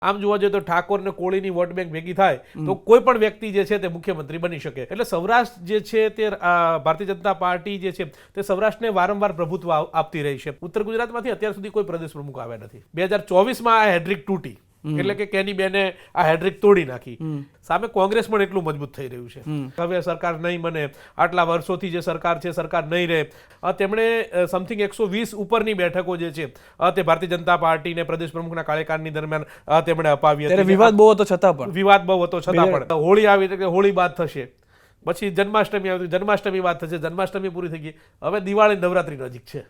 આમ જોવા જઈએ તો ઠાકોર ને કોળીની વોટ બેંક ભેગી થાય તો કોઈ પણ વ્યક્તિ જે છે તે મુખ્યમંત્રી બની શકે. એટલે સૌરાષ્ટ્ર જે છે તે ભારતીય જનતા પાર્ટી જે છે તે સૌરાષ્ટ્રને વારંવાર પ્રભુત્વ આપતી રહી છે. ઉત્તર ગુજરાતમાંથી અત્યાર સુધી કોઈ પ્રદેશ પ્રમુખ આવ્યા નથી. 2024માં આ હેડ્રિક તૂટી, એટલે કે કેની બેને આ હેડ્રિક તોડી નાખી. સામે કોંગ્રેસ પણ એટલું મજબૂત થઈ રહ્યું છે. હવે સરકાર નહીં બને, આટલા વર્ષોથી જે સરકાર છે સરકાર નહીં રહે. તેમણે સમથિંગ 120 ઉપરની બેઠકો જે છે તે ભારતીય જનતા પાર્ટીને પ્રદેશ પ્રમુખના કાર્યકાળની દરમિયાન તેમણે અપાવી હતી. વિવાદ બહુ હતો છતાં પણ હોળી આવી એટલે હોળી બાદ થશે, પછી જન્માષ્ટમી આવી, જન્માષ્ટમી બાદ થશે, જન્માષ્ટમી પૂરી થઈ ગઈ, હવે દિવાળી નવરાત્રી નજીક છે.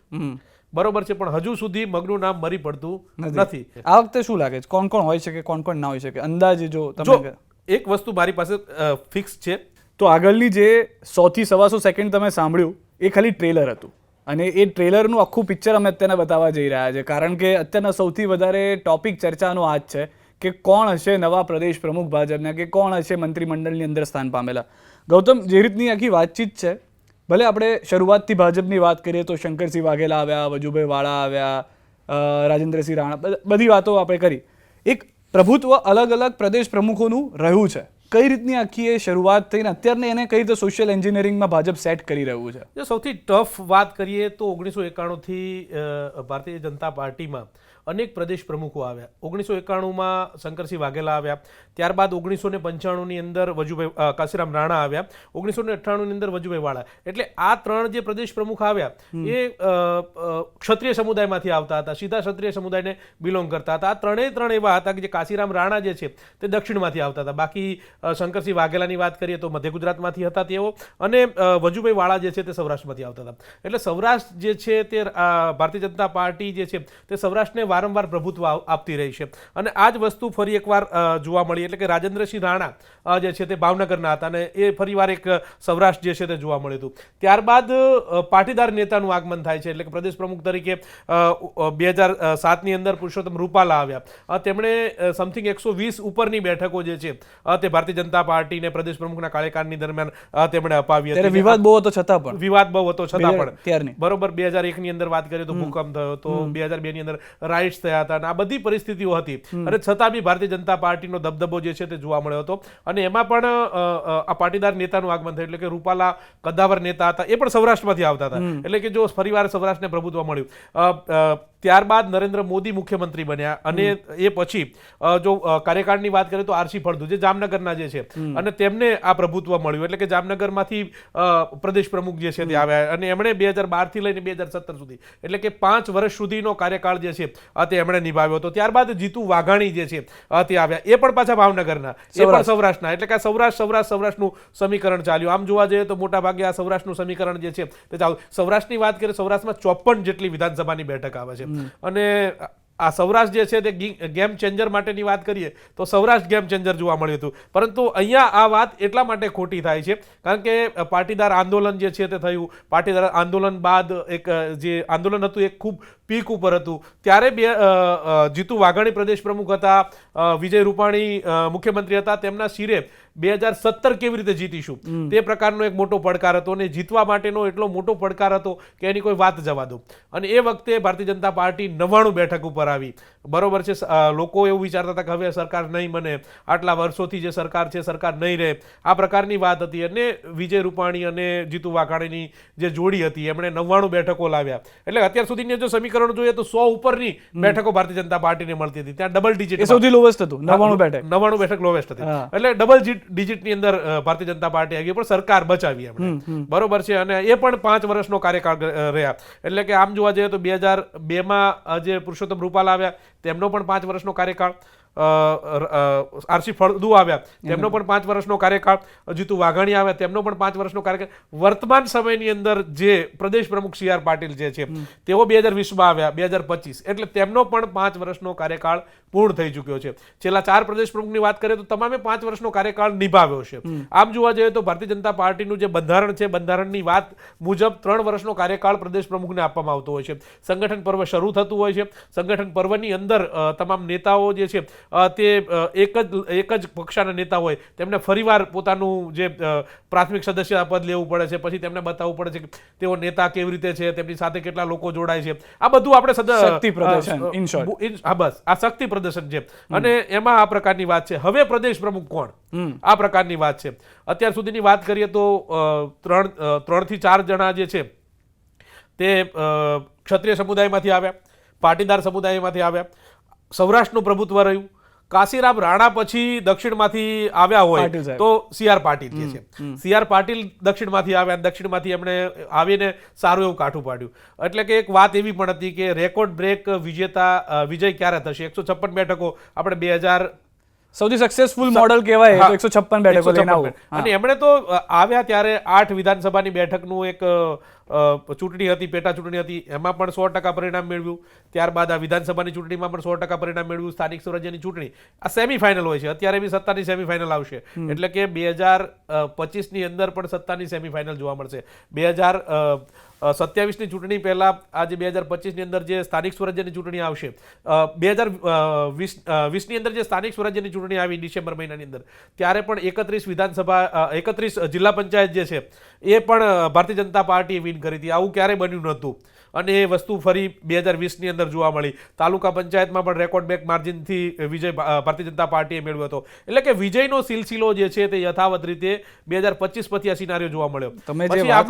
બરોબર છે, પણ હજુ સુધી મગનું નામ મરી પડતું નથી. આ વખતે શું લાગે છે, કોણ કોણ હોઈ શકે, કોણ કોણ ના હોઈ શકે? અંદાજે જો તમે એક વસ્તુ મારી પાસે ફિક્સ છે. તો આગળની જે 100 થી 125 સેકન્ડ તમે સાંભળ્યું એ ખાલી ટ્રેલર હતું, અને એ ટ્રેલરનું આખું પિક્ચર અમે અત્યારે બતાવવા જઈ રહ્યા છે. કારણ કે અત્યારના સૌથી વધારે ટોપિક ચર્ચાનો આ જ છે કે કોણ હશે નવા પ્રદેશ પ્રમુખ ભાજપના, કે કોણ હશે મંત્રીમંડળની અંદર સ્થાન પામેલા. ગૌતમ, જે રીતની આખી વાતચીત છે, ભલે આપણે શરૂઆતથી ભાજપની વાત કરીએ તો શંકરસિંહ વાઘેલા આવ્યા, વજુભાઈ વાળા આવ્યા, રાજેન્દ્રસિંહ રાણા, બધી વાતો આપણે કરી. એક પ્રભુત્વ અલગ અલગ પ્રદેશ પ્રમુખોનું રહ્યું છે. કઈ રીતની આખી એ શરૂઆત થઈને અત્યારને એને કઈ રીતે સોશિયલ એન્જિનિયરિંગમાં ભાજપ સેટ કરી રહ્યું છે? જો સૌથી ટફ વાત કરીએ તો 1991થી ભારતીય જનતા પાર્ટીમાં અનેક પ્રદેશ પ્રમુખો આવ્યા. 1991માં શંકરસિંહ વાઘેલા આવ્યા, ત્યારબાદ 1995ની અંદર કાશીરામ રાણા આવ્યા, 1998ની અંદર વજુભાઈ વાળા. એટલે આ ત્રણ જે પ્રદેશ પ્રમુખ આવ્યા એ ક્ષત્રિય સમુદાયમાંથી આવતા હતા, સીધા ક્ષત્રિય સમુદાયને બિલોંગ કરતા હતા. આ ત્રણ એવા હતા કે જે કાશીરામ રાણા જે છે તે દક્ષિણમાંથી આવતા હતા. બાકી શંકરસિંહ વાઘેલાની વાત કરીએ તો મધ્ય ગુજરાતમાંથી હતા તેઓ, અને વજુભાઈ વાળા જે છે તે સૌરાષ્ટ્રમાંથી આવતા હતા. એટલે સૌરાષ્ટ્ર જે છે તે ભારતીય જનતા પાર્ટી જે છે તે સૌરાષ્ટ્રને વારંવાર પ્રભુત્વ આપતી રહી છે. અને આ જ વસ્તુ ફરી એકવાર જોવા મળી. એટલે કે રાજેન્દ્રસિંહ રાણા જે છે તે ભાવનગરના હતા, અને એ ફરીવાર એક સૌરાષ્ટ્ર જે છે તે જોવા મળ્યું હતું. ત્યારબાદ પાટીદાર નેતાનું આગમન થાય છે. એટલે કે પ્રદેશ પ્રમુખ તરીકે 2007ની અંદર પુરુષોત્તમ રૂપાલા આવ્યા. તેમણે સમથિંગ 120 ઉપરની બેઠકો જે છે તે ભારતીય જનતા પાર્ટીને પ્રદેશ પ્રમુખના કાર્યકાળની દરમિયાન તેમણે અપાવી હતી. વિવાદ બહુ હતો છતાં પણ બરોબર 2001ની અંદર વાત કરીએ તો ભૂકંપ થયો હતો, 2002ની અંદર રાઇટ્સ થયા હતા, અને આ બધી પરિસ્થિતિઓ હતી, અને છતાં બી ભારતીય જનતા પાર્ટીનો દબદબો જે છે તે જોવા મળ્યો હતો. અને એમાં પણ આ પાટીદાર નેતાનું આગમન થયું. એટલે કે રૂપાલા કદાવર નેતા હતા, એ પણ સૌરાષ્ટ્રમાંથી આવતા હતા. એટલે કે જો ફરીવાર સૌરાષ્ટ્રને પ્રભુત્વ મળ્યું. ત્યારબાદ નરેન્દ્ર મોદી મુખ્યમંત્રી બન્યા, અને એ પછી જો કાર્યકાળની વાત કરીએ તો આરસી ફળદુ જે જામનગરના જે છે, અને તેમને આ પ્રભુત્વ મળ્યું. એટલે કે જામનગરમાંથી પ્રદેશ પ્રમુખ જે છે તે આવ્યા, અને એમણે 2012થી લઈને 2017 સુધી, એટલે કે 5 વર્ષ સુધીનો કાર્યકાળ જે છે તે એમણે નિભાવ્યો હતો. ત્યારબાદ જીતુ વાઘાણી જે છે તે આવ્યા, એ પણ પાછા ભાવનગરના, એ પણ સૌરાષ્ટ્રના. એટલે કે સૌરાષ્ટ્રનું સમીકરણ ચાલ્યું. આમ જોવા જઈએ તો મોટા ભાગે આ સૌરાષ્ટ્રનું સમીકરણ જે છે તે ચાલ્યું. સૌરાષ્ટ્રની વાત કરીએ, સૌરાષ્ટ્રમાં 54 જેટલી વિધાનસભાની બેઠક આવે છે. અને આ સૌરાષ્ટ્ર જે છે તે ગેમ ચેન્જર માટેની વાત કરીએ તો સૌરાષ્ટ્ર ગેમ ચેન્જર જોવા મળ્યું હતું. પરંતુ અહીંયા આ વાત એટલા માટે ખોટી થાય છે કારણ કે પાટીદાર આંદોલન જે છે તે થયું. પાટીદાર આંદોલન બાદ એક જે આંદોલન હતું એ ખૂબ પીક ઉપર હતું. ત્યારે જીતુ વાઘાણી પ્રદેશ પ્રમુખ હતા, વિજય રૂપાણી મુખ્યમંત્રી હતા. તેમના શિરે 2017 કેવી રીતે જીતીશું તે પ્રકારનો એક મોટો પડકાર હતો, અને જીતવા માટેનો એટલો મોટો પડકાર હતો કે એની કોઈ વાત જવા દો. અને એ વખતે ભારતીય જનતા પાર્ટી 99 બેઠક ઉપર આવી. બરોબર છે, લોકો એવું વિચારતા હતા કે હવે સરકાર નહીં બને, આટલા વર્ષોથી જે સરકાર છે સરકાર નહીં રહે, આ પ્રકારની વાત હતી. અને વિજય રૂપાણી અને જીતુ વાઘાણીની જે જોડી હતી એમણે 99 બેઠકો લાવ્યા. એટલે અત્યાર સુધીની જો સમીકરણ જોઈએ તો 100 ઉપરની બેઠકો ભારતીય જનતા પાર્ટીને મળતી હતી. ત્યાં ડબલ ડિજિટ સૌથી લોવેસ્ટ હતું, 99 બેઠક લોવેસ્ટ હતી. એટલે ડબલ ડિજિટની અંદર ભારતીય જનતા પાર્ટી આવી, પણ સરકાર બચાવી એમણે. બરોબર છે, અને એ પણ 5 વર્ષનો કાર્યકાળ રહ્યા. એટલે કે આમ જોવા જઈએ તો 2002માં જે પુરુષોત્તમ રૂપાલા આવ્યા તેમનો પણ 5 વર્ષનો કાર્યકાળ, આરસી ફળદુ આવ્યા તેમનો પણ 5 વર્ષનો કાર્યકાળ, જીતુ વાઘાણી આવ્યા તેમનો પણ 5 વર્ષનો કાર્યકાળ. વર્તમાન સમયની અંદર જે પ્રદેશ પ્રમુખ CR પાટીલ જે છે તેઓ 2020માં આવ્યા, 2025, એટલે તેમનો પણ 5 વર્ષનો કાર્યકાળ પૂર્ણ થઈ ચૂક્યો છે. છેલ્લા 4 પ્રદેશ પ્રમુખની વાત કરીએ તો તમામે 5 વર્ષનો કાર્યકાળ નિભાવ્યો છે. આમ જોવા જઈએ તો ભારતીય જનતા પાર્ટીનું જે બંધારણ છે, બંધારણની વાત મુજબ 3 વર્ષનો કાર્યકાળ પ્રદેશ પ્રમુખને આપવામાં આવતો હોય છે. સંગઠન પર્વ શરૂ થતું હોય છે. સંગઠન પર્વની અંદર તમામ નેતાઓ જે છે તે એક જ પક્ષના નેતા હોય તેમને ફરીવાર પોતાનું જે પ્રાથમિક સદસ્ય પદ લેવું પડે છે, પછી તેમને બતાવવું પડે છે કે તેઓ નેતા કેવી રીતે છે, તેમની સાથે કેટલા લોકો જોડાય છે. આ બધું આપણે શક્તિ પ્રદર્શન, in short. હા બસ આ શક્તિ પ્રદર્શન છે. અને એમાં આ પ્રકારની વાત છે. હવે પ્રદેશ પ્રમુખ કોણ, આ પ્રકારની વાત છે. અત્યાર સુધીની વાત કરીએ તો 3 થી 4 જણા જે છે તે ક્ષત્રિય સમુદાયમાંથી આવ્યા, પાટીદાર સમુદાયમાંથી આવ્યા, સૌરાષ્ટ્રનું પ્રભુત્વ રહ્યું. કાશીરામ રાણા પછી દક્ષિણમાંથી આવ્યા હોય તો CR પાટીલ જે છે, CR પાટીલ દક્ષિણમાંથી આવ્યા, દક્ષિણમાંથી એમણે આવીને સારું એવું કાઠું પાડ્યું. એટલે કે એક વાત એવી પણ હતી કે રેકોર્ડ બ્રેક વિજય ક્યારે થશે. 156 બેઠકો આપણે 2000 સૌથી સક્સેસફુલ મોડલ કહેવાય તો 156 બેઠકો લઈને આવું. અને એમણે તો આવ્યા ત્યારે 8 વિધાનસભાની બેઠકનું એક ચૂંટણી હતી, પેટા ચૂંટણી હતી, એમાં પણ 100% પરિણામ મેળવ્યું. ત્યારબાદ આ વિધાનસભાની ચૂંટણીમાં પણ 100% પરિણામ મેળવ્યું. સ્થાનિક સ્વરાજ્યની ચૂંટણી આ સેમીફાઇનલ હોય છે. અત્યારે બી સત્તાની સેમીફાઇનલ આવશે, એટલે કે 2025ની અંદર પણ સત્તાની સેમીફાઇનલ જોવા મળશે. 2027ની ચૂંટણી પહેલા આજે 2025ની અંદર જે સ્થાનિક સ્વરાજ્યની ચૂંટણી આવશે, 2020ની અંદર જે સ્થાનિક સ્વરાજ્યની ચૂંટણી આવી ડિસેમ્બર મહિનાની અંદર, ત્યારે પણ 31 જિલ્લા પંચાયત જે છે એ પણ ભારતીય જનતા પાર્ટીએ વિન કરી હતી. આવું ક્યારેય બન્યું નહોતું અને એ વસ્તુ ફરી 2020ની અંદર જોવા મળી. તાલુકા પંચાયતમાં પણ રેકોર્ડ બ્રેક માર્જિનથી વિજય ભારતીય જનતા પાર્ટીએ મેળવ્યો હતો. એટલે કે વિજયનો સિલસિલો જે છે તે યથાવત રીતે 2025 પછી આ સિનારીઓ જોવા મળ્યો. તમે જે વાત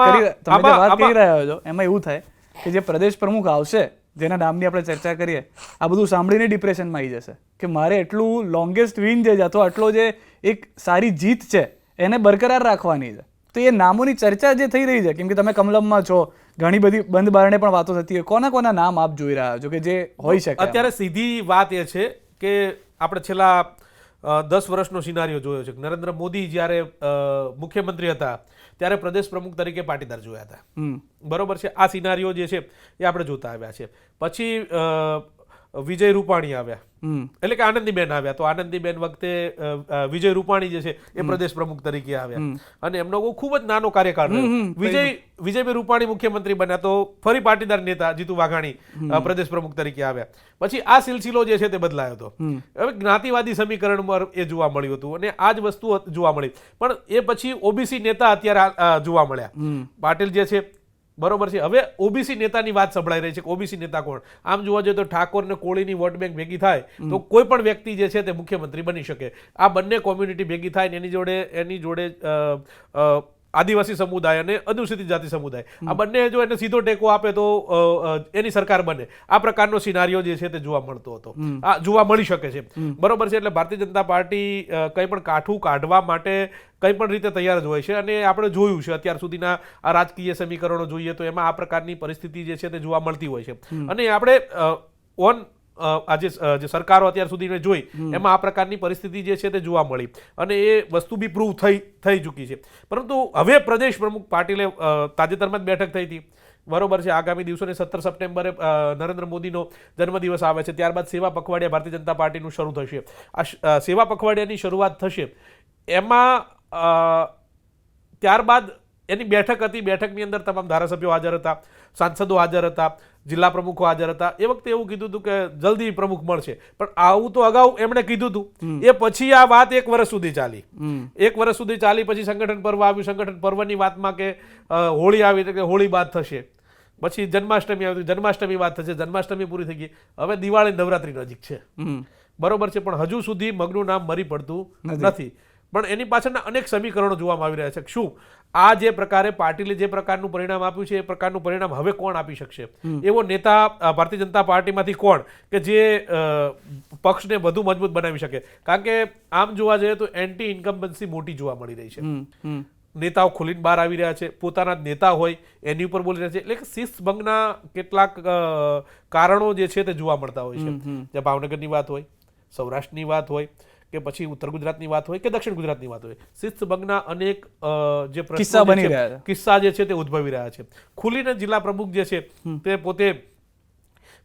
કરી રહ્યા છો એમાં એવું થાય કે જે પ્રદેશ પ્રમુખ આવશે, જેના નામની આપણે ચર્ચા કરીએ, આ બધું સાંભળીને ડિપ્રેશનમાં આવી જશે કે મારે એટલું લોંગેસ્ટ વિન જે અથવા આટલો જે એક સારી જીત છે એને બરકરાર રાખવાની છે. તો એ નામોની ચર્ચા જે થઈ રહી છે, કેમ કે તમે કમલમમાં છો, ઘણી બધી બંધ બારણે પણ વાતો થતી હોય, કોના નામ આપ જોઈ રહ્યા છો કે જે હોઈ શકે? અત્યારે સીધી વાત એ છે કે આપણે છેલ્લા 10 વર્ષનો સિનારીઓ જોયો છે. નરેન્દ્ર મોદી જ્યારે મુખ્યમંત્રી હતા ત્યારે પ્રદેશ પ્રમુખ તરીકે પાટીદાર જોયા હતા, બરોબર છે. આ સિનારીઓ જે છે એ આપણે જોતા આવ્યા છે. પછી વિજય રૂપાણી આવ્યા, એટલે કે આનંદીબેન આવ્યા, તો આનંદીબેન વખતે વિજય રૂપાણી જે છે એ પ્રદેશ પ્રમુખ તરીકે આવ્યા અને એમનો ખૂબ જ નાનો કાર્યકાળ રહ્યો. વિજયભાઈ રૂપાણી મુખ્યમંત્રી બન્યા તો ફરી પાટીદાર નેતા જીતુ વાઘાણી પ્રદેશ પ્રમુખ તરીકે આવ્યા. પછી આ સિલસિલો જે છે તે બદલાયો હતો. હવે જ્ઞાતિવાદી સમીકરણ એ જોવા મળ્યું હતું અને આ જ વસ્તુ જોવા મળી. પણ એ પછી ઓબીસી નેતા અત્યારે જોવા મળ્યા, પાટીલ જે છે, બરોબર છે. હવે ઓબીસી નેતાની વાત સંભળાઈ રહી છે કે ઓબીસી નેતા કોણ? આમ જોવા જોઈએ તો ઠાકોર ને કોળીની વોટ બેંક ભેગી થાય તો કોઈ પણ વ્યક્તિ જે છે તે મુખ્યમંત્રી બની શકે. આ બંને કોમ્યુનિટી ભેગી થાય ને એની જોડે આદિવાસી સમુદાય અને અનુસૂચિત જાતિ સમુદાય, આ બંને જો એને સીધો ટેકો આપે તો એની સરકાર બને. આ પ્રકારનો સિનારીઓ જે છે તે જોવા મળતો હતો, આ જોવા મળી શકે છે, બરોબર છે. એટલે ભારતીય જનતા પાર્ટી કંઈ પણ કાઠું કાઢવા માટે કંઈ પણ રીતે તૈયાર જ હોય છે અને આપણે જોયું છે અત્યાર સુધીના આ રાજકીય સમીકરણો જોઈએ તો એમાં આ પ્રકારની પરિસ્થિતિ જે છે તે જોવા મળતી હોય છે. અને આપણે આજે જે સરકારો અત્યાર સુધી જોઈ એમાં આ પ્રકારની પરિસ્થિતિ જે છે તે જોવા મળી અને એ વસ્તુ બી પ્રૂવ થઈ ચૂકી છે. પરંતુ હવે પ્રદેશ પ્રમુખ પાટીલે તાજેતરમાં જ બેઠક થઈ હતી, બરોબર છે. આગામી દિવસોને 17 સપ્ટેમ્બરે નરેન્દ્ર મોદીનો જન્મદિવસ આવે છે, ત્યારબાદ સેવા પખવાડિયા ભારતીય જનતા પાર્ટીનું શરૂ થશે. આ સેવા પખવાડિયાની શરૂઆત થશે, એમાં ત્યારબાદ એની બેઠક હતી. બેઠકની અંદર તમામ ધારાસભ્યો હાજર હતા, સાંસદો હાજર હતા, જિલ્લા પ્રમુખો હાજર હતા. એ વખતે એવું કીધું હતું કે જલ્દી પ્રમુખ મળશે, પણ આવું તો અગાઉ એમણે કીધું હતું. એ પછી આ વાત 1 વર્ષ સુધી ચાલી. 1 વર્ષ સુધી ચાલી પછી સંગઠન પર્વ આવ્યું. સંગઠન પર્વની વાતમાં કે હોળી આવી એટલે કે હોળી બાદ થશે, પછી જન્માષ્ટમી આવી, જન્માષ્ટમી વાત થશે, જન્માષ્ટમી પૂરી થઈ ગઈ, હવે દિવાળી નવરાત્રી નજીક છે, બરોબર છે. પણ હજુ સુધી મગનું નામ મરી પડતું નથી. પણ એની પાછળના અનેક સમીકરણો જોવામાં આવી રહ્યા છે. શું આ જે પ્રકારે પાટીલે જે પ્રકારનું પરિણામ આપ્યું છે એ પ્રકારનું પરિણામ હવે કોણ આપી શકશે? એવો નેતા ભારતીય જનતા પાર્ટીમાંથી કોણ કે જે પક્ષને વધુ મજબૂત બનાવી શકે? કારણ કે આમ જોવા જઈએ તો એન્ટી ઇન્કમ્બન્સી મોટી જોવા મળી રહી છે. નેતાઓ ખુલીને બહાર આવી રહ્યા છે, પોતાના જ નેતા હોય એની ઉપર બોલી રહ્યા છે. એટલે કે શિસ્ત ભંગના કેટલાક કારણો જે છે તે જોવા મળતા હોય છે. જે ભાવનગરની વાત હોય, સૌરાષ્ટ્રની વાત હોય કે પછી ઉત્તર ગુજરાતની વાત હોય કે દક્ષિણ ગુજરાતની વાત હોય, શિસ્ત ભંગના અનેક જે કિસ્સા જે છે તે ઉદ્ભવી રહ્યા છે. ખુલીને જિલ્લા પ્રમુખ જે છે તે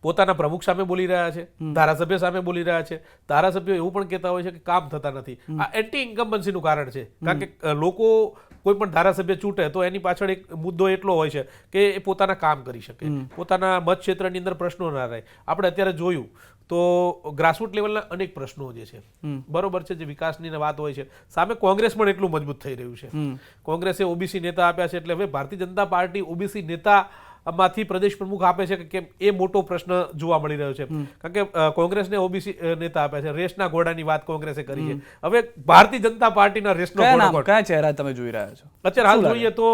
પોતાના પ્રમુખ સામે બોલી રહ્યા છે, ધારાસભ્ય સામે બોલી રહ્યા છે. ધારાસભ્યો એવું પણ કહેતા હોય છે કે કામ થતા નથી. આ એન્ટી ઇન્કમ્બન્સીનું કારણ છે. કારણ કે લોકો કોઈ પણ ધારાસભ્ય ચૂંટે તો એની પાછળ એક મુદ્દો એટલો હોય છે કે એ પોતાના કામ કરી શકે, પોતાના મત ક્ષેત્રની અંદર પ્રશ્નો ના રહે. આપણે અત્યારે જોયું તો ગ્રાસરૂટ લેવલના અનેક પ્રશ્નો જે છે બરોબર છે, જે વિકાસની વાત હોય છે, સામે કોંગ્રેસ પણ એટલું મજબૂત થઈ રહ્યું છે. કોંગ્રેસે ઓબીસી નેતા આપ્યા છે, એટલે હવે ભારતીય જનતા પાર્ટી ઓબીસી નેતા માંથી પ્રદેશ પ્રમુખ આપે છે કે કેમ, એ મોટો પ્રશ્ન જોવા મળી રહ્યો છે. કારણ કે કોંગ્રેસને ઓબીસી નેતા આપ્યા છે, રેસના ઘોડાની વાત કોંગ્રેસે કરી છે. હવે ભારતીય જનતા પાર્ટીના રેસનો ઘોડો કયા ચહેરા તમે જોઈ રહ્યા છો અત્યારે હાલ જોઈએ તો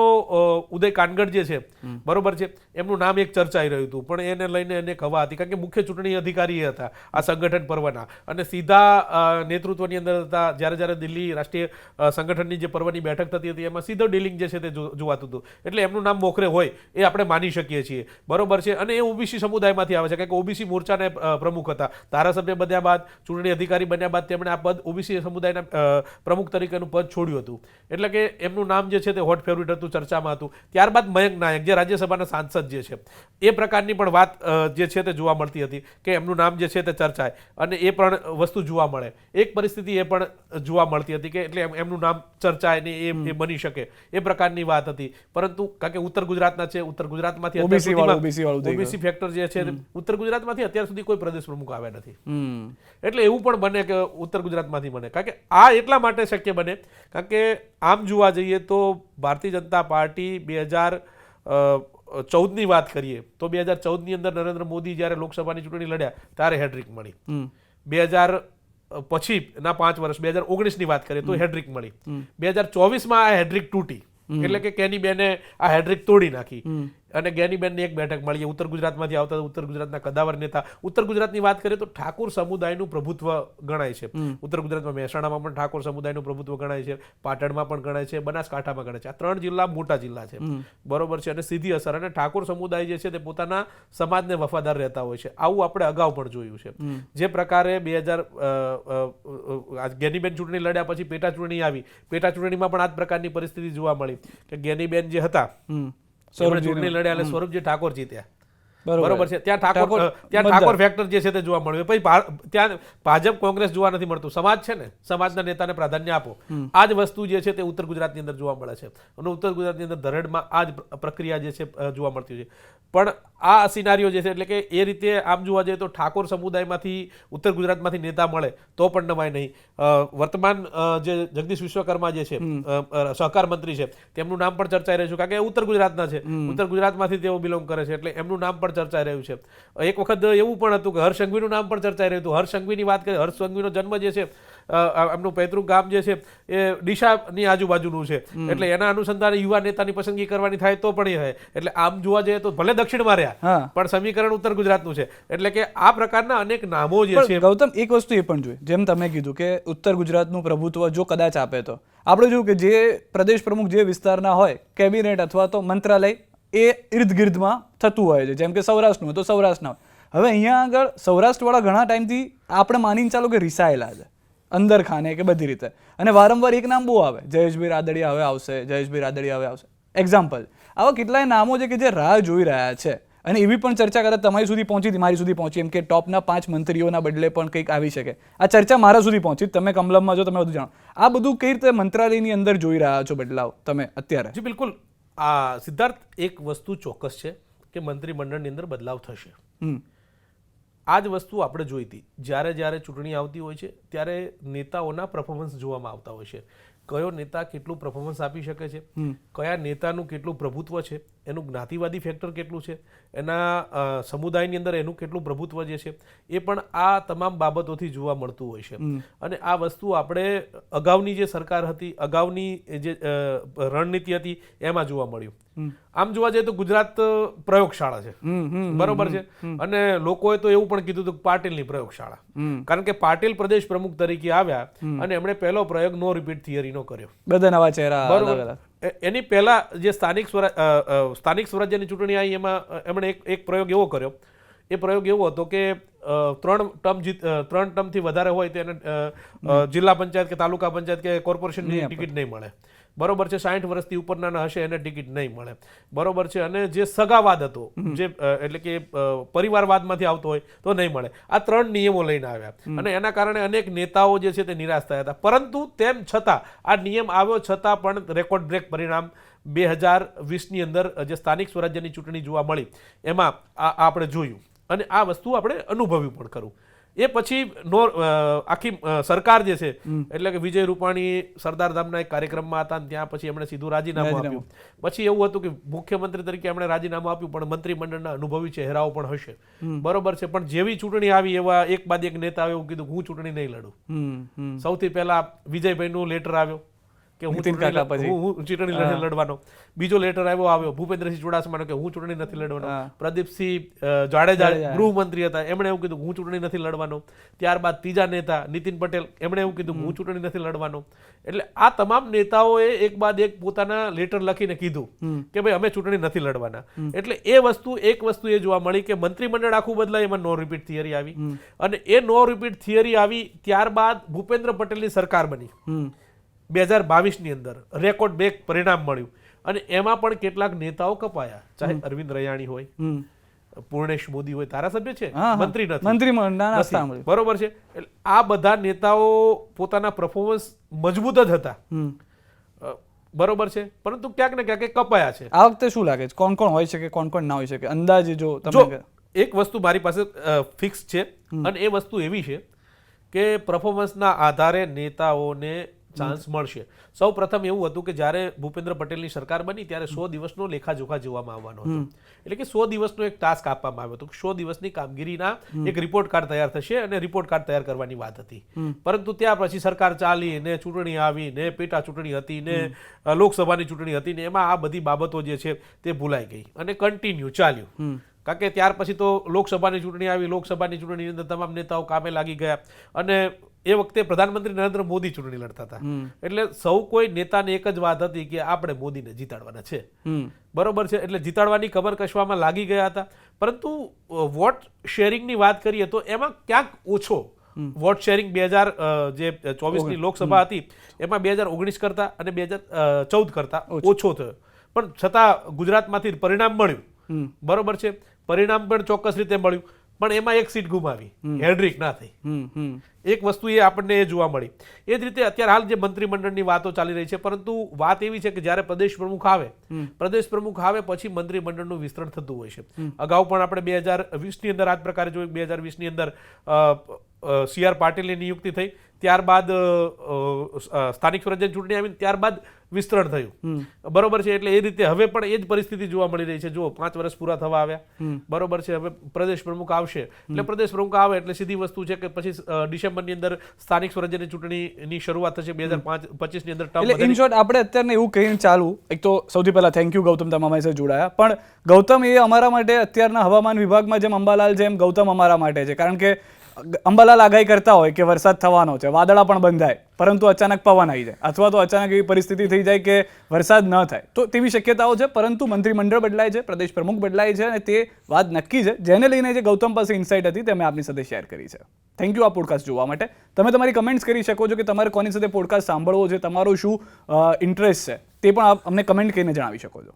ઉદય કાનગડ જે છે બરોબર છે, એમનું નામ એક ચર્ચાઈ રહ્યું હતું, પણ એને લઈને અનેક હવા હતી, કારણ કે મુખ્ય ચૂંટણી અધિકારી એ હતા આ સંગઠન પર્વના, અને સીધા નેતૃત્વની અંદર હતા. જ્યારે દિલ્હી રાષ્ટ્રીય સંગઠનની જે પર્વની બેઠક થતી હતી એમાં સીધો ડીલિંગ જે છે તે જોવાતું હતું, એટલે એમનું નામ મોખરે હોય એ આપણે માની શકીએ છીએ બરોબર છે. અને એ ઓબીસી સમુદાયમાંથી આવે છે, કારણ કે ઓબીસી મોરચાના પ્રમુખ હતા, ધારાસભ્ય બન્યા બાદ, ચૂંટણી અધિકારી બન્યા બાદ તેમણે આ પદ ઓબીસી સમુદાયના પ્રમુખ તરીકેનું પદ છોડ્યું હતું, એટલે કે એમનું નામ જે છે તે હોટ ફેવરિટ હતું, ચર્ચામાં હતું. ત્યારબાદ મયંક નાયક જે રાજ્યસભાના સાંસદ જે છે એ પ્રકારની પણ વાત જે છે તે જોવા મળતી હતી કે એમનું નામ જે છે તે ચર્ચાય, અને એ પણ વસ્તુ જોવા મળે. એક પરિસ્થિતિ એ પણ જોવા મળતી હતી કે એટલે એમનું નામ ચર્ચાય ને એ બની શકે એ પ્રકારની વાત હતી. પરંતુ કારણ કે ઉત્તર ગુજરાતના છે, ઉત્તર ગુજરાતમાંથી ઓબીસી ફેક્ટર જે છે, ઉત્તર ગુજરાતમાંથી અત્યાર સુધી કોઈ પ્રદેશ પ્રમુખ આવ્યા નથી, એટલે એવું પણ બને કે ઉત્તર ગુજરાતમાંથી બને. કારણ કે આ એટલા માટે શક્ય બને કારણ કે આમ જોવા જઈએ તો ભારતીય જનતા પાર્ટી 2014ની વાત કરીએ તો 2014ની અંદર નરેન્દ્ર મોદી જ્યારે લોકસભાની ચૂંટણી લડ્યા ત્યારે હેડ્રિક મળી. 2000 પછીના 5 વર્ષ 2019ની વાત કરીએ તો હેડ્રિક મળી. 2024માં આ હેડ્રિક તૂટી, એટલે કે કેનીબેને આ હેડ્રિક તોડી નાખી અને જ્ઞાનીબેનની એક બેઠક મળી. ઉત્તર ગુજરાતમાંથી આવતા ઉત્તર ગુજરાતના કદાવર નેતા. ઉત્તર ગુજરાતની વાત કરીએ તો ઠાકોર સમુદાયનું પ્રભુત્વ ગણાય છે. ઉત્તર ગુજરાતમાં મહેસાણામાં પણ ઠાકોર સમુદાયનું પ્રભુત્વ ગણાય છે, પાટણમાં પણ ગણાય છે, બનાસકાંઠામાં ગણાય છે. આ 3 જિલ્લા મોટા જિલ્લા છે બરોબર છે, અને સીધી અસર. અને ઠાકોર સમુદાય જે છે તે પોતાના સમાજને વફાદાર રહેતા હોય છે. આવું આપણે અગાઉ પણ જોયું છે. જે પ્રકારે 2000 જ્ઞાનીબેન ચૂંટણી લડ્યા પછી પેટા ચૂંટણી આવી, પેટા ચૂંટણીમાં પણ આ જ પ્રકારની પરિસ્થિતિ જોવા મળી કે જ્ઞાનીબેન જે હતા ચૂંટણી લડ્યા એટલે સ્વરૂપજી ઠાકોર જીત્યા બરોબર છે. ત્યાં ઠાકોર ફેક્ટર જે છે તે જોવા મળ્યું. પછી ત્યાં ભાજપ કોંગ્રેસ જોવા નથી મળતું, સમાજ છે ને, સમાજના નેતાને પ્રાધાન્ય આપો. આ જ વસ્તુ જે છે તે ઉત્તર ગુજરાતની અંદર જોવા મળે છે, અને ઉત્તર ગુજરાતની અંદર ધરેડમાં આ જ પ્રક્રિયા જે છે જોવા મળતી છે. પણ આ સિનારીઓ જે છે, એટલે કે એ રીતે આમ જોવા જઈએ તો ઠાકોર સમુદાયમાંથી ઉત્તર ગુજરાતમાંથી નેતા મળે તો પણ નવાય નહીં. વર્તમાન જે જગદીશ વિશ્વકર્મા જે છે સહકાર મંત્રી છે, તેમનું નામ પણ ચર્ચાઈ રહ્યું છે, કારણ કે ઉત્તર ગુજરાતના છે, ઉત્તર ગુજરાતમાંથી તેઓ બિલોંગ કરે છે, એટલે એમનું નામ પણ ચર્ચાઈ રહ્યું છે. એક વખત એવું પણ હતું કે હર્ષ સંઘવીનું નામ પણ ચર્ચાઈ રહ્યું હતું. હર્ષ સંઘવીની વાત કરીએ, હર્ષ સંઘવીનો જન્મ જે છે, એમનું પૈતૃક ગામ જે છે એ ડીસાની આજુબાજુનું છે, એટલે એના અનુસંધાને યુવા નેતાની પસંદગી કરવાની થાય તો પણ એ થાય. એટલે આમ જોવા જઈએ તો ભલે દક્ષિણમાં રહ્યા પણ સમીકરણ ઉત્તર ગુજરાતનું છે, એટલે કે આ પ્રકારના અનેક નામો જે છે. ગૌતમ, એક વસ્તુ એ પણ જોઈએ, જેમ તમે કીધું કે ઉત્તર ગુજરાતનું પ્રભુત્વ જો કદાચ આપે તો આપણે જોયું કે જે પ્રદેશ પ્રમુખ જે વિસ્તારના હોય, કેબિનેટ અથવા તો મંત્રાલય એ ઇર્દ ગિર્દમાં થતું હોય છે. જેમ કે સૌરાષ્ટ્રનું હોય તો સૌરાષ્ટ્રના હોય. હવે અહીંયા આગળ સૌરાષ્ટ્રવાળા ઘણા ટાઈમથી આપણે માનીને ચાલો કે રિસાયેલા છે અંદર ખાને કે બધી રીતે, અને વારંવાર એક નામ બહુ આવે, જયેશભાઈ રાદડિયા હવે આવશે, જયેશભાઈ રાદડિયા હવે આવશે. એક્ઝામ્પલ, આવા કેટલાય નામો છે કે જે રાહ જોઈ રહ્યા છે, અને એવી પણ ચર્ચા કદાચ તમારી સુધી પહોંચી હતી, મારી સુધી પહોંચી, એમ કે ટોપના 5 મંત્રીઓના બદલે પણ કંઈક આવી શકે. આ ચર્ચા મારા સુધી પહોંચી, તમે કમલમમાં જો તમે બધું જાણો. આ બધું કઈ રીતે મંત્રાલયની અંદર જોઈ રહ્યા છો બદલાવ તમે અત્યારે? જી બિલકુલ. આ સિદ્ધાર્થ, એક વસ્તુ ચોક્કસ છે કે મંત્રીમંડળની અંદર બદલાવ થશે. આ જ વસ્તુ આપણે જોઈ હતી. જ્યારે ચૂંટણી આવતી હોય છે ત્યારે નેતાઓના પરફોર્મન્સ જોવામાં આવતા હોય છે. કયો નેતા કેટલું પરફોર્મન્સ આપી શકે છે, કયા નેતાનું કેટલું પ્રભુત્વ છે, એનું જ્ઞાતિવાદી ફેક્ટર કેટલું છે, એના સમુદાયની અંદર એનું કેટલું પ્રભુત્વ જે છે એ પણ આ તમામ બાબતોથી જોવા મળતું હોય છે. અને આ વસ્તુ આપણે અગાઉની જે સરકાર હતી, અગાઉની જે રણનીતિ હતી એમાં જોવા મળ્યું. આમ જોવા જઈએ તો ગુજરાત પ્રયોગશાળા છે બરોબર છે, અને લોકોએ તો એવું પણ કીધું હતું પાટીલની પ્રયોગશાળા, કારણ કે પાટીલ પ્રદેશ પ્રમુખ તરીકે આવ્યા અને એમણે પહેલો પ્રયોગ નો રિપીટ થિયરીનો કર્યો. બધા નવા ચહેરા બરોબર. એની પહેલા જે સ્થાનિક સ્વરાજ્યની ચૂંટણી આવી એમાં એમણે એક પ્રયોગ એવો કર્યો. એ પ્રયોગ એવો હતો કે 3 ટર્મથી વધારે હોય તો એને જિલ્લા પંચાયત કે તાલુકા પંચાયત કે કોર્પોરેશનની ટિકિટ નહીં મળે બરોબર છે. 60 વર્ષથી ઉપરના હશે એને ટિકિટ નહીં મળે બરોબર છે. અને જે સગાવાદ હતો, જે એટલે કે પરિવારવાદમાંથી આવતો હોય તો નહીં મળે. આ 3 નિયમો લઈને આવ્યા, અને એના કારણે અનેક નેતાઓ જે છે તે નિરાશ થયા હતા. પરંતુ તેમ છતાં આ નિયમ આવ્યો છતાં પણ રેકોર્ડ બ્રેક પરિણામ 2020ની અંદર જે સ્થાનિક સ્વરાજ્યની ચૂંટણી જોવા મળી એમાં આપણે જોયું, અને આ વસ્તુ આપણે અનુભવ્યું પણ ખરું. એ પછી આખી સરકાર જે છે એટલે કે વિજય રૂપાણી સરદારધામના એક કાર્યક્રમમાં હતા અને ત્યાં પછી એમણે સીધું રાજીનામું આપ્યું. પછી એવું હતું કે મુખ્યમંત્રી તરીકે એમણે રાજીનામું આપ્યું, પણ મંત્રીમંડળના અનુભવી ચહેરાઓ પણ હશે, બરોબર છે. પણ જેવી ચૂંટણી આવી એવા એક બાદ એક નેતા એવું કીધું હું ચૂંટણી નહીં લડું. સૌથી પહેલા વિજયભાઈનું લેટર આવ્યો કે હું ચૂંટણી નથી લડવાનો. બીજો લેટર આવ્યો ભૂપેન્દ્રસિંહ ચુડાસમાનો કે હું ચૂંટણી નથી લડવાનો. પ્રદીપસિંહ જાડેજા ગૃહમંત્રી હતા, એમણે એવું કીધું હું ચૂંટણી નથી લડવાનો. ત્યારબાદ ત્રીજા નેતા નીતિન પટેલ, એમણે એવું કીધું હું ચૂંટણી નથી લડવાનો. એટલે આ તમામ નેતાઓએ એક બાદ એક પોતાના લેટર લખીને કીધું કે ભાઈ અમે ચૂંટણી નથી લડવાના. એટલે એક વસ્તુ એ જોવા મળી કે મંત્રીમંડળ આખું બદલાય, એમાં નો રિપીટ થિયરી આવી, અને એ નો રિપીટ થિયરી આવી ત્યારબાદ ભૂપેન્દ્ર પટેલની સરકાર બની 2022ની અંદર. રેકોર્ડ બ્રેક પરિણામ મળ્યું, અને એમાં પણ કેટલાક નેતાઓ કપાયા, ચાહે અરવિંદ રૈયાણી હોય, પૂર્ણેશ મોદી હોય, ધારાસભ્ય છે, મંત્રી નથી, બરોબર છે. એટલે આ બધા નેતાઓ પોતાના પરફોર્મન્સ મજબૂત જ હતા, બરોબર છે, પરંતુ ક્યાંક ને ક્યાંક કપાયા છે. આ વખતે શું લાગે છે, કોણ કોણ હોય શકે, કોણ કોણ ના હોય શકે? અંદાજે જો તમે એક વસ્તુ મારી પાસે ફિક્સ છે, અને એ વસ્તુ એવી છે કે પરફોર્મન્સના આધારે નેતાઓને ચાન્સ મળશે. સૌ પ્રથમ એવું હતું કે જ્યારે ભૂપેન્દ્ર પટેલની સરકાર બની ત્યારે 100 દિવસનો લેખાજોખા જોવામાં આવવાનો હતો. એટલે કે 100 દિવસનો એક ટાસ્ક આપવામાં આવ્યો હતો કે 100 દિવસની કામગીરીના એક રિપોર્ટ કાર્ડ તૈયાર થશે, અને રિપોર્ટ કાર્ડ તૈયાર કરવાની વાત હતી. પરંતુ ત્યાં પછી સરકાર ચાલી ને ચૂંટણી આવી ને પેટા ચૂંટણી હતી ને લોકસભાની ચૂંટણી હતી ને એમાં આ બધી બાબતો જે છે તે ભૂલાઈ ગઈ અને કન્ટિન્યુ ચાલ્યું. કારણ કે ત્યાર પછી તો લોકસભાની ચૂંટણી આવી, લોકસભાની ચૂંટણીની અંદર તમામ નેતાઓ કામે લાગી ગયા, અને એ વખતે પ્રધાનમંત્રી નરેન્દ્ર મોદી ચૂંટણી લડતા હતા. એટલે સૌ કોઈ નેતાને એક જ વાત હતી કે આપણે મોદીને જીતાડવાના છે, બરોબર છે. એટલે જીતાડવાની કમર કસવામાં લાગી ગયા હતા. પરંતુ વોટ શેરિંગની વાત કરીએ તો એમાં ક્યાંક ઓછો વોટ શેરિંગ 2024ની લોકસભા હતી એમાં 2019 કરતા અને 2014 કરતા ઓછો થયો. પણ છતાં ગુજરાતમાંથી પરિણામ મળ્યું, બરોબર છે. પરિણામ પણ ચોક્કસ રીતે મળ્યું, પણ એમાં એક સીટ ગુમાવી, હેડ્રિક ના થઈ. એક વસ્તુ એ આપણને એ જોવા મળી. એ જ રીતે અત્યારે હાલ જે મંત્રીમંડળની વાતો ચાલી રહી છે, પરંતુ વાત એવી છે કે જ્યારે પ્રદેશ પ્રમુખ આવે પછી મંત્રીમંડળનું વિસ્તરણ થતું હોય છે. અગાઉ પણ આપણે 2020ની અંદર આ જ પ્રકારે જોયું. 2020ની અંદર CR પાટીલની નિયુક્તિ થઈ, ત્યારબાદ સ્થાનિક સ્વરાજ્યની ચૂંટણી આવી, ત્યારબાદ વિસ્તરણ થયું, બરોબર છે. એટલે એ રીતે હવે પણ એ જ પરિસ્થિતિ જોવા મળી રહી છે. જો 5 વર્ષ પૂરા થવા આવ્યા, બરોબર છે. હવે પ્રદેશ પ્રમુખ આવશે, એટલે પ્રદેશ પ્રમુખ આવે એટલે સીધી વસ્તુ છે કે પછી ડિસેમ્બરની અંદર સ્થાનિક સ્વરાજ્યની ચૂંટણીની શરૂઆત થશે 2025ની અંદર. એટલે ઇન શોર્ટ આપણે અત્યારે એવું કહીને ચાલુ, એક તો સૌથી પહેલા થેન્ક યુ ગૌતમ, તમે અમારી સાથે જોડાયા. પણ ગૌતમ એ અમારા માટે અત્યારના હવામાન વિભાગમાં જેમ અંબાલાલ છે એમ ગૌતમ અમારા માટે છે. કારણ કે અંબાલાલ આગાહી કરતા હોય કે વરસાદ થવાનો છે, વાદળા પણ બંધાય, પરંતુ અચાનક પવન આવી જાય, અથવા તો અચાનક એવી પરિસ્થિતિ થઈ જાય કે વરસાદ ન થાય. તો તેવી શક્યતાઓ છે, પરંતુ મંત્રીમંડળ બદલાય છે, પ્રદેશ પ્રમુખ બદલાય છે, અને તે વાત નક્કી છે, જેને લઈને જે ગૌતમ પાસે ઇન્સાઇટ હતી તે મેં આપની સાથે શેર કરી છે. થેન્ક યુ આ પોડકાસ્ટ જોવા માટે. તમે તમારી કમેન્ટ્સ કરી શકો છો કે તમારે કોની સાથે પોડકાસ્ટ સાંભળવો છે, તમારો શું ઇન્ટરેસ્ટ છે, તે પણ આપ અમને કમેન્ટ કરીને જણાવી શકો છો.